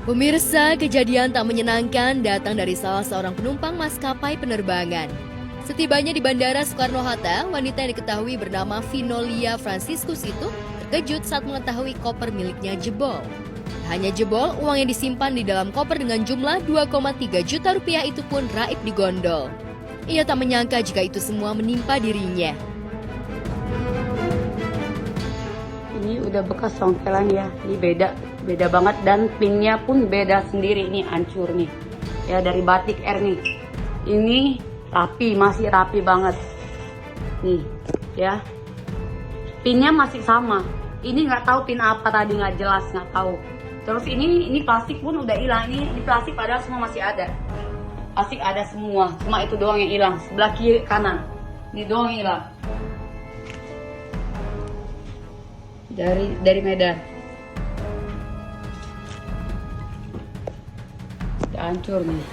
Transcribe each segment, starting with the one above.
Pemirsa, kejadian tak menyenangkan datang dari salah seorang penumpang maskapai penerbangan. Setibanya di Bandara Soekarno-Hatta, wanita yang diketahui bernama Vinolia Franciscus itu terkejut saat mengetahui koper miliknya jebol. Hanya jebol, uang yang disimpan di dalam koper dengan jumlah 2,3 juta rupiah itu pun raib di gondol. Ia tak menyangka jika itu semua menimpa dirinya. Ini udah bekas songkelan ya, ini beda banget dan pinnya pun beda sendiri, ini hancur nih. Ya dari Batik Air nih. Ini rapi, masih rapi banget. Nih, ya. Pinnya masih sama. Ini nggak tahu pin apa tadi, nggak jelas, nggak tahu. Terus ini plastik pun udah hilang, ini plastik padahal semua masih ada. Plastik ada semua, cuma itu doang yang hilang. Sebelah kiri kanan. Ini doang yang hilang. Dari Medan. Udah hancur nih.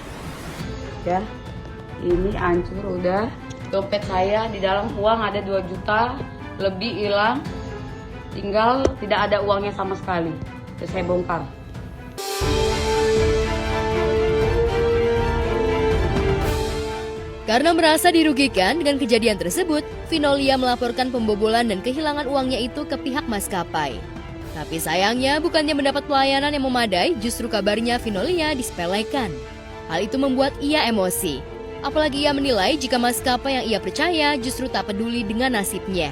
Ya. Ini hancur udah. Dompet saya di dalam uang ada 2 juta lebih hilang. Tinggal tidak ada uangnya sama sekali. Terus saya bongkar. Karena merasa dirugikan dengan kejadian tersebut, Vinolia melaporkan pembobolan dan kehilangan uangnya itu ke pihak maskapai. Tapi sayangnya bukannya mendapat pelayanan yang memadai, justru kabarnya Vinolia disepelekan. Hal itu membuat ia emosi. Apalagi ia menilai jika maskapai yang ia percaya justru tak peduli dengan nasibnya.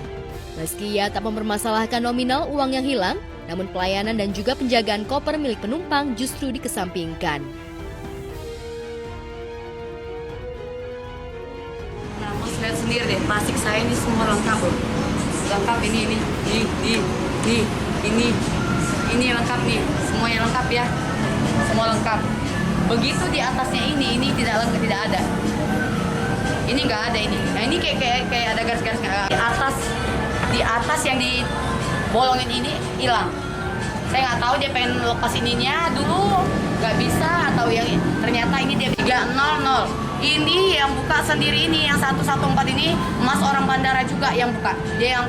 Meski ia tak mempermasalahkan nominal uang yang hilang, namun pelayanan dan juga penjagaan koper milik penumpang justru dikesampingkan. Nah, Mas lihat sendiri deh, plastik saya ini semua lengkap loh. Lengkap ini lengkap nih, semuanya lengkap ya, semua lengkap. Begitu di atasnya ini tidak lengkap, tidak ada. Ini nggak ada ini. Nah ini kayak ada garis-garis di atas yang dibolongin ini hilang. Saya nggak tahu dia pengen lepas ininya dulu nggak bisa atau yang ternyata ini dia 300. Ini yang buka sendiri ini yang 114 ini Mas orang bandara juga yang buka. Dia yang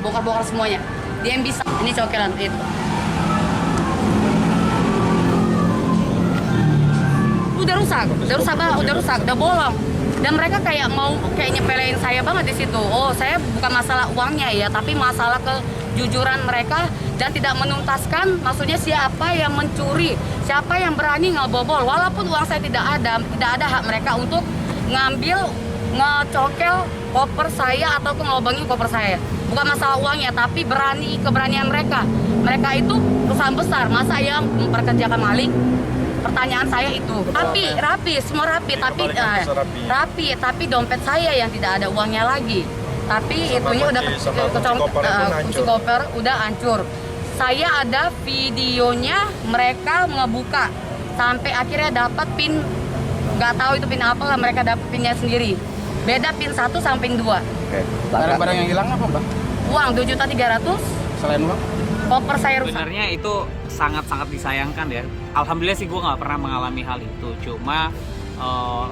bongkar-bongkar semuanya. Dia yang bisa. Ini cokelan itu. Udah rusak, udah bolong. Dan mereka kayak nyepelein saya banget di situ. Oh, saya bukan masalah uangnya ya, tapi masalah kejujuran mereka dan tidak menuntaskan. Maksudnya siapa yang mencuri, siapa yang berani ngebobol. Walaupun uang saya tidak ada hak mereka untuk ngambil, ngecokel koper saya atau ngelobangin koper saya. Bukan masalah uangnya, tapi keberanian mereka. Mereka itu perusahaan besar, masa yang memperkerjakan maling? Pertanyaan saya itu rapi, semua rapi, tapi dompet saya yang tidak ada uangnya lagi. Tapi itunya udah kunci koper udah hancur. Saya ada videonya mereka ngebuka sampai akhirnya dapat pin, nggak tahu itu pin apa lah, mereka dapat pinnya sendiri. Beda pin 1 sampai pin 2. Barang-barang yang hilang apa, Mbak? Uang 2.300.000. Selain uang? Koper saya rusak. Sebenarnya itu sangat-sangat disayangkan ya. Alhamdulillah sih gue nggak pernah mengalami hal itu. Cuma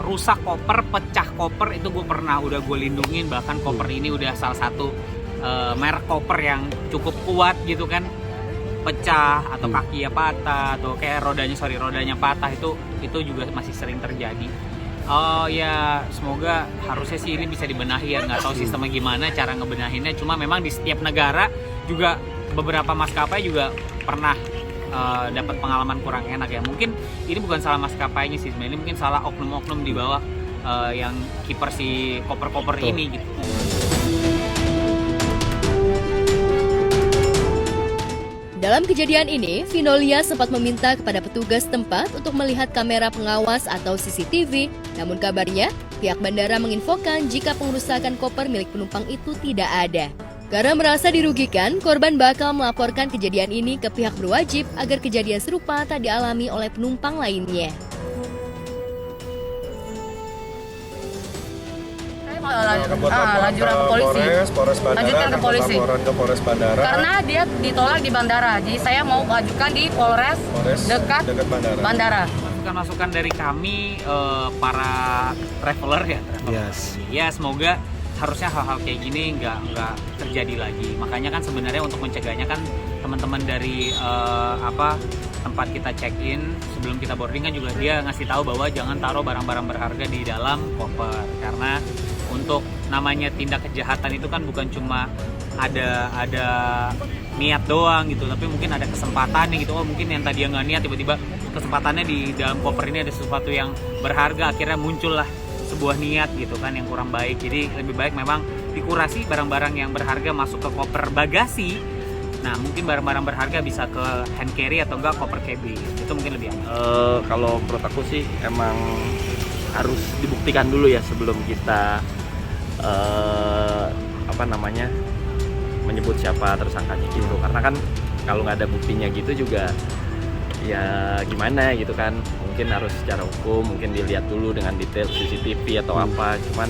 rusak koper, pecah koper itu gue pernah, udah gue lindungin. Bahkan koper ini udah salah satu merek koper yang cukup kuat gitu kan. Pecah atau kakinya patah atau kayak rodanya patah, itu juga masih sering terjadi. Ya semoga harusnya sih ini bisa dibenahi ya. Nggak tahu sistemnya gimana cara ngebenahinnya. Cuma memang di setiap negara juga beberapa maskapai juga pernah dapat pengalaman kurang enak ya. Mungkin ini bukan salah maskapainya sih, sebenarnya mungkin salah oknum-oknum di bawah yang kiper si koper-koper ini gitu. Dalam kejadian ini, Vinolia sempat meminta kepada petugas tempat untuk melihat kamera pengawas atau CCTV, namun kabarnya pihak bandara menginfokan jika pengerusakan koper milik penumpang itu tidak ada. Karena merasa dirugikan, korban bakal melaporkan kejadian ini ke pihak berwajib agar kejadian serupa tak dialami oleh penumpang lainnya. Lanjutan ke polisi. Lanjutkan ke polisi. Ke Polres Bandara. Karena dia ditolak di bandara. Jadi saya mau ajukan di Polres dekat bandara. Masukan dari kami para traveler ya. Yes. Ya semoga harusnya hal-hal kayak gini nggak terjadi lagi. Makanya kan sebenarnya untuk mencegahnya kan teman-teman dari tempat kita check in, sebelum kita boarding kan juga dia ngasih tahu bahwa jangan taruh barang-barang berharga di dalam koper, karena untuk namanya tindak kejahatan itu kan bukan cuma ada niat doang gitu, tapi mungkin ada kesempatannya gitu. Oh mungkin yang tadi nggak niat, tiba-tiba kesempatannya di dalam koper ini ada sesuatu yang berharga, akhirnya muncullah sebuah niat gitu kan yang kurang baik. Jadi lebih baik memang dikurasi barang-barang yang berharga masuk ke koper bagasi. Nah mungkin barang-barang berharga bisa ke hand carry atau enggak koper cabin, itu mungkin lebih aman. Kalau menurut aku sih emang harus dibuktikan dulu ya sebelum kita menyebut siapa tersangkanya gitu, karena kan kalau nggak ada buktinya gitu juga ya gimana gitu kan. Mungkin harus secara hukum mungkin dilihat dulu dengan detail CCTV atau apa, cuman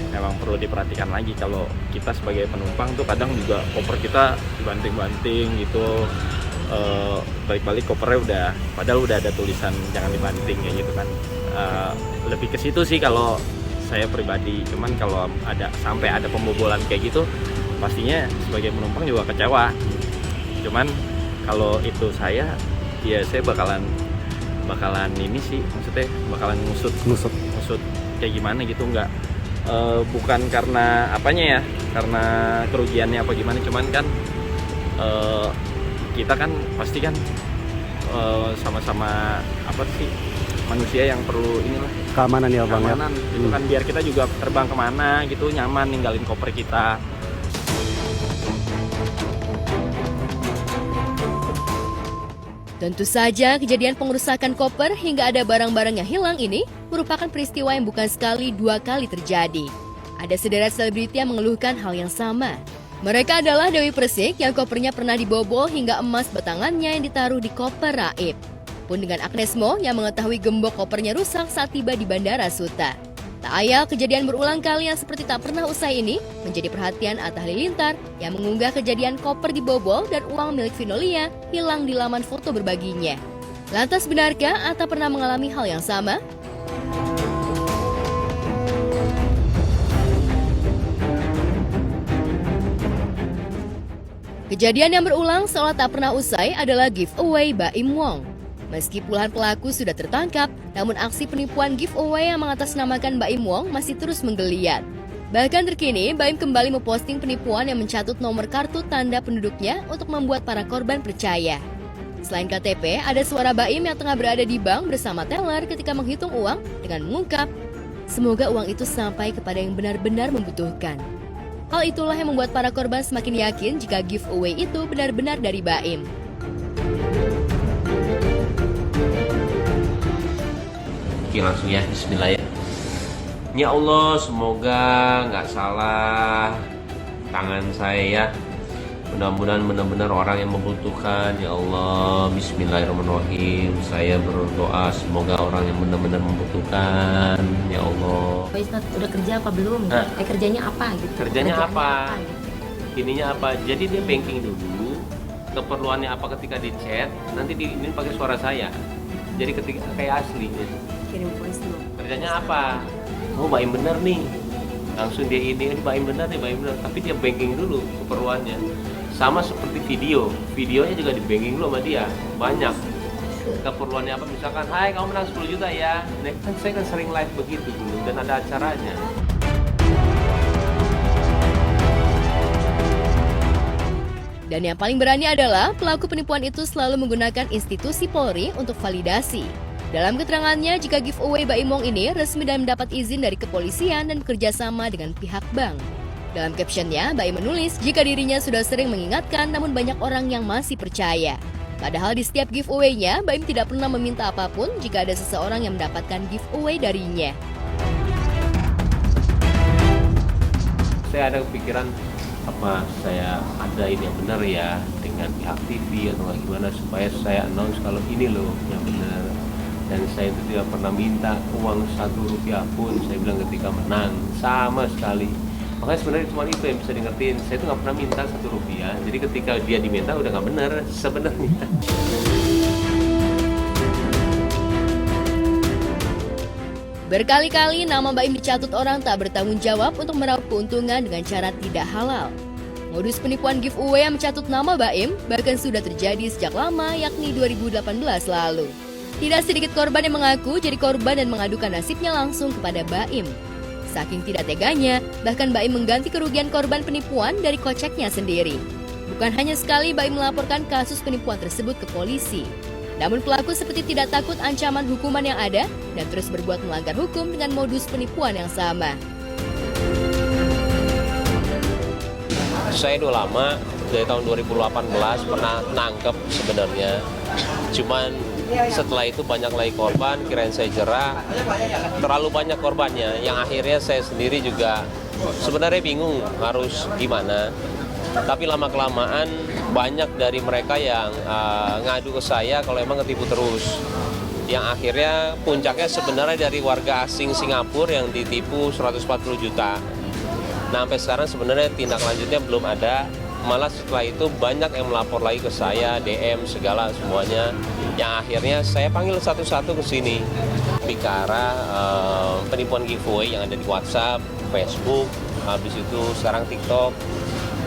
memang perlu diperhatikan lagi kalau kita sebagai penumpang tuh kadang juga koper kita dibanting-banting gitu, balik-balik kopernya padahal udah ada tulisan jangan dibanting kayak gitu kan. Lebih ke situ sih kalau saya pribadi, cuman kalau sampai ada pembobolan kayak gitu pastinya sebagai penumpang juga kecewa. Cuman kalau itu saya bakalan ini sih, maksudnya bakalan ngusut kayak gimana gitu, nggak bukan karena apanya ya, karena kerugiannya apa gimana, cuman kan kita kan pasti kan sama-sama manusia yang perlu inilah keamanan ya bang, keamanan gitu kan, biar kita juga terbang kemana gitu nyaman ninggalin koper kita. Tentu saja kejadian pengerusakan koper hingga ada barang-barang yang hilang ini merupakan peristiwa yang bukan sekali dua kali terjadi. Ada sederet selebriti yang mengeluhkan hal yang sama. Mereka adalah Dewi Persik yang kopernya pernah dibobol hingga emas batangannya yang ditaruh di koper raib. Pun dengan Agnes Mo yang mengetahui gembok kopernya rusak saat tiba di Bandara Suta. Tak ayal kejadian berulang kali yang seperti tak pernah usai ini menjadi perhatian Atta Halilintar yang mengunggah kejadian koper dibobol dan uang milik Vinolia hilang di laman foto berbaginya. Lantas benarkah Atta pernah mengalami hal yang sama? Kejadian yang berulang seolah tak pernah usai adalah giveaway Baim Wong. Meski puluhan pelaku sudah tertangkap, namun aksi penipuan giveaway yang mengatasnamakan Baim Wong masih terus menggeliat. Bahkan terkini, Baim kembali memposting penipuan yang mencatut nomor kartu tanda penduduknya untuk membuat para korban percaya. Selain KTP, ada suara Baim yang tengah berada di bank bersama teller ketika menghitung uang dengan mengungkap, semoga uang itu sampai kepada yang benar-benar membutuhkan. Hal itulah yang membuat para korban semakin yakin jika giveaway itu benar-benar dari Baim. Oke, langsung ya, bismillah ya. Ya Allah, semoga nggak salah tangan saya ya. Mudah-mudahan benar-benar orang yang membutuhkan. Ya Allah, bismillahirrahmanirrahim. Saya berdoa semoga orang yang benar-benar membutuhkan. Ya Allah. Pak Ustadz, udah kerja apa belum? Kerjanya apa gitu? Kerjanya apa? Ininya apa? Jadi dia banking dulu. Keperluannya apa ketika di chat, nanti ini pakai suara saya. Jadi ketika kayak asli gitu. Kirim voice note. Kerjanya apa? Oh, Baim bener nih. Langsung dia ini Baim bener nih, Baim bener. Tapi dia banking dulu keperluannya. Sama seperti video. Videonya juga di banking dulu sama dia. Banyak. Keperluannya apa? Misalkan, hai kamu menang 10 juta ya. Nah, kan saya kan sering live begitu dulu dan ada acaranya. Dan yang paling berani adalah pelaku penipuan itu selalu menggunakan institusi Polri untuk validasi. Dalam keterangannya, jika giveaway Baim Wong ini resmi dan mendapat izin dari kepolisian dan bekerja sama dengan pihak bank. Dalam captionnya, Baim menulis jika dirinya sudah sering mengingatkan namun banyak orang yang masih percaya. Padahal di setiap giveaway-nya, Baim tidak pernah meminta apapun jika ada seseorang yang mendapatkan giveaway darinya. Saya ada kepikiran apa saya ada ini yang benar ya dengan pihak TV atau gimana supaya saya announce kalau ini loh yang benar. Dan saya itu tidak pernah minta uang 1 rupiah pun, saya bilang ketika menang, sama sekali. Makanya sebenarnya cuma itu yang bisa dimengertiin, saya itu nggak pernah minta 1 rupiah, jadi ketika dia diminta udah nggak benar sebenarnya. Berkali-kali nama Baim dicatut orang tak bertanggung jawab untuk meraup keuntungan dengan cara tidak halal. Modus penipuan giveaway yang mencatut nama Baim bahkan sudah terjadi sejak lama, yakni 2018 lalu. Tidak sedikit korban yang mengaku jadi korban dan mengadukan nasibnya langsung kepada Baim. Saking tidak teganya, bahkan Baim mengganti kerugian korban penipuan dari koceknya sendiri. Bukan hanya sekali Baim melaporkan kasus penipuan tersebut ke polisi. Namun pelaku seperti tidak takut ancaman hukuman yang ada dan terus berbuat melanggar hukum dengan modus penipuan yang sama. Saya udah lama, dari tahun 2018 pernah nangkep sebenarnya. Cuman setelah itu banyak lagi korban, kirain saya jerah. Terlalu banyak korbannya, yang akhirnya saya sendiri juga sebenarnya bingung harus gimana. Tapi lama-kelamaan banyak dari mereka yang ngadu ke saya kalau emang ketipu terus. Yang akhirnya puncaknya sebenarnya dari warga asing Singapura yang ditipu 140 juta. Nah sampai sekarang sebenarnya tindak lanjutnya belum ada. Malah setelah itu banyak yang melapor lagi ke saya, DM segala semuanya. Yang akhirnya saya panggil satu-satu ke sini. Bicara penipuan giveaway yang ada di WhatsApp, Facebook, habis itu sekarang TikTok,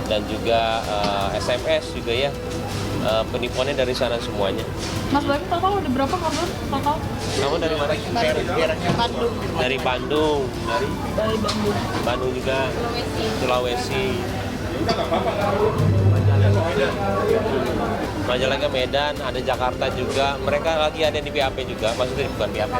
dan juga SMS juga ya. Penipuannya dari sana semuanya. Mas Baim total ada berapa korban total? Kamu dari mana? Bandung. Dari Bandung. Dari Bandung. Bandung juga. Sulawesi. Majalengka, Medan, ada Jakarta juga. Mereka lagi ada di BAP juga, maksudnya bukan BAP.